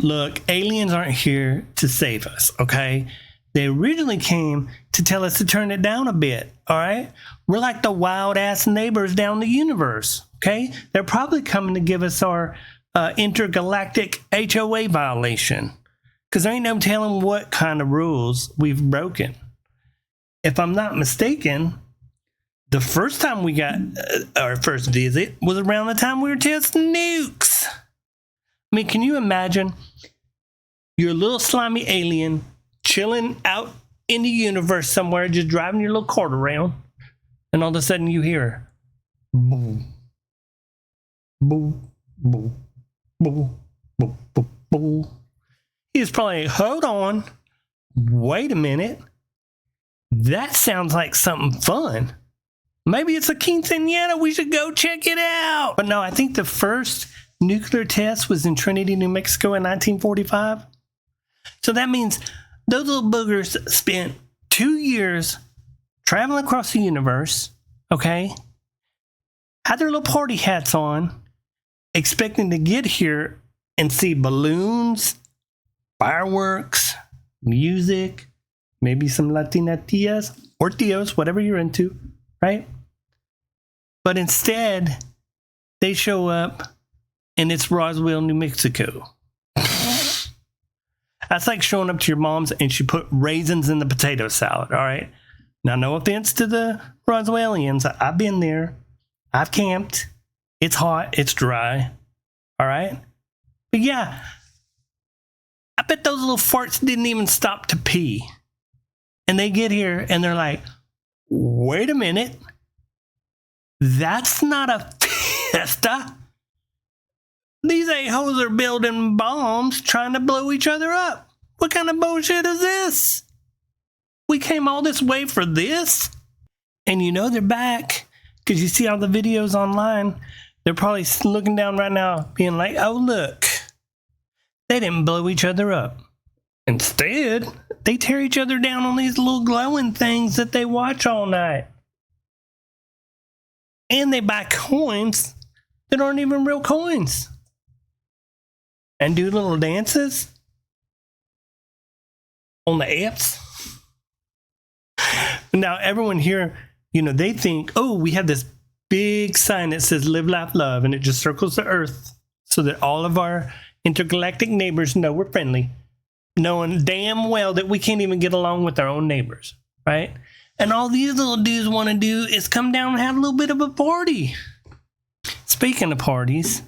Look, aliens aren't here to save us, okay? They originally came to tell us to turn it down a bit, all right? We're like the wild-ass neighbors down the universe, okay? They're probably coming to give us our intergalactic HOA violation, because there ain't no telling what kind of rules we've broken. If I'm not mistaken, the first time we got our first visit was around the time we were testing nukes. I mean, can you imagine? You're a little slimy alien chilling out in the universe somewhere, just driving your little cart around, and all of a sudden you hear boom, boom, boom, boom, boom, boom, boom. He's probably, hold on, wait a minute. That sounds like something fun. Maybe it's a quinceañera. We should go check it out. But no, I think the first nuclear test was in Trinity, New Mexico in 1945. So that means those little boogers spent 2 years traveling across the universe, okay? Had their little party hats on, expecting to get here and see balloons, fireworks, music, maybe some Latina tias or tios, whatever you're into, right? But instead, they show up and it's Roswell, New Mexico. That's like showing up to your mom's and she put raisins in the potato salad, all right? Now, no offense to the Roswellians. I've been there. I've camped. It's hot. It's dry, all right? But yeah, I bet those little farts didn't even stop to pee. And they get here and they're like, wait a minute. That's not a fiesta. These a-holes are building bombs trying to blow each other up. What kind of bullshit is this? We came all this way for this? And you know they're back because you see all the videos online. They're probably looking down right now being like, oh, look. They didn't blow each other up. Instead, they tear each other down on these little glowing things that they watch all night. And they buy coins that aren't even real coins. And do little dances on the apps. Now, everyone here, you know, they think, oh, we have this big sign that says live, laugh, love, and it just circles the earth so that all of our intergalactic neighbors know we're friendly, knowing damn well that we can't even get along with our own neighbors, right? And all these little dudes want to do is come down and have a little bit of a party. Speaking of parties,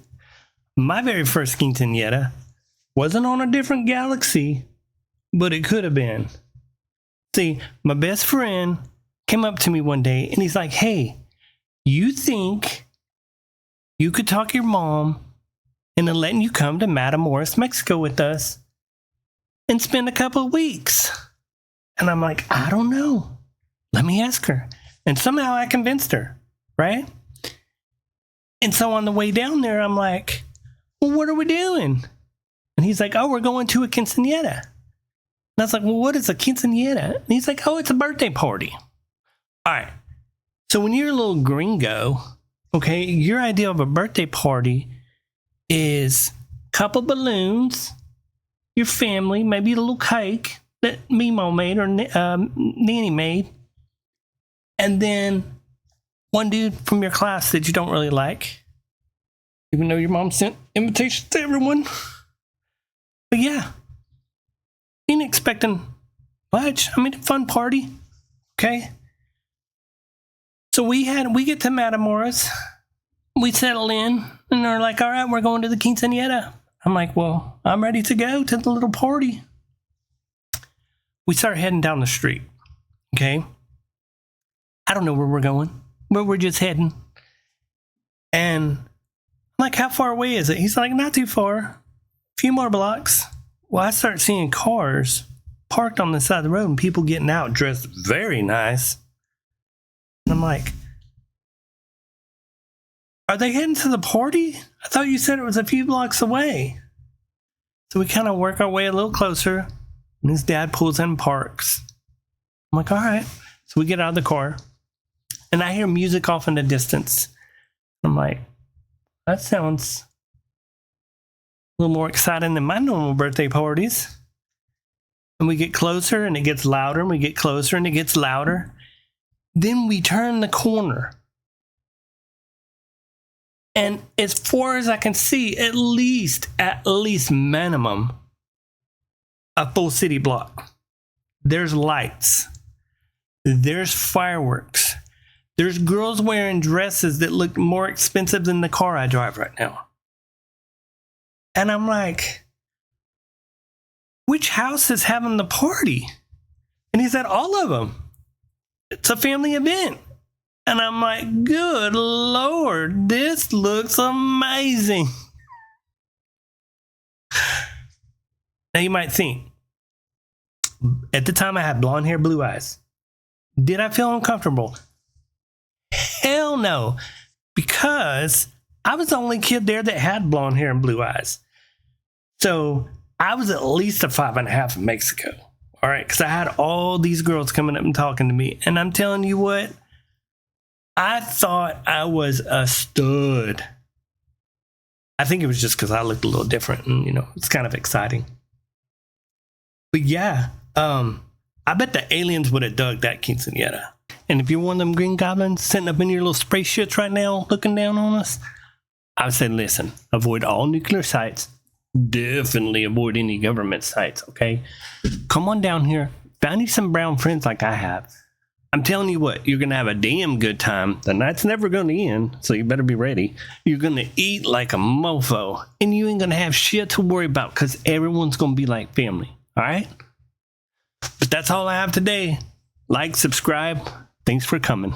my very first quinceañera wasn't on a different galaxy, but it could have been. See, my best friend came up to me one day and he's like, hey, you think you could talk your mom into letting you come to Matamoros, Mexico with us and spend a couple of weeks? And I'm like, I don't know. Let me ask her. And somehow I convinced her, right? And so on the way down there, I'm like, well, what are we doing? And he's like, oh, we're going to a quinceañera. And I was like, well, what is a quinceañera? And he's like, oh, it's a birthday party. All right. So when you're a little gringo, okay, your idea of a birthday party is a couple balloons, your family, maybe a little cake that Mimo made or Nanny made, and then one dude from your class that you don't really like, even though your mom sent invitations to everyone. But yeah, ain't expecting much. I mean, a fun party, okay? So we get to Matamoros, we settle in, and they're like, all right, we're going to the quinceañera. I'm like, well, I'm ready to go to the little party. We start heading down the street, okay? I don't know where we're going, but we're just heading. And I'm like, how far away is it? He's like, not too far, a few more blocks. Well, I start seeing cars parked on the side of the road and people getting out dressed very nice. And I'm like, are they heading to the party? I thought you said it was a few blocks away. So we kind of work our way a little closer, and his dad pulls in and parks. I'm like, all right. So we get out of the car, and I hear music off in the distance. I'm like, that sounds little more exciting than my normal birthday parties. And we get closer and it gets louder, and we get closer and it gets louder. Then we turn the corner. And as far as I can see, at least minimum, a full city block. There's lights. There's fireworks. There's girls wearing dresses that look more expensive than the car I drive right now. And I'm like, which house is having the party? And he said, all of them. It's a family event. And I'm like, good Lord, this looks amazing. Now you might think, at the time I had blonde hair, blue eyes. Did I feel uncomfortable? Hell no. Because I was the only kid there that had blonde hair and blue eyes. So I was at least a 5.5 in Mexico. All right. Because I had all these girls coming up and talking to me. And I'm telling you what, I thought I was a stud. I think it was just because I looked a little different and, it's kind of exciting. But yeah, I bet the aliens would have dug that quinceañera. And if you're one of them green goblins sitting up in your little spaceships right now looking down on us, I would say, listen, avoid all nuclear sites. Definitely avoid any government sites, okay? Come on down here. Found you some brown friends like I have. I'm telling you what, you're going to have a damn good time. The night's never going to end, so you better be ready. You're going to eat like a mofo, and you ain't going to have shit to worry about because everyone's going to be like family, all right? But that's all I have today. Like, subscribe. Thanks for coming.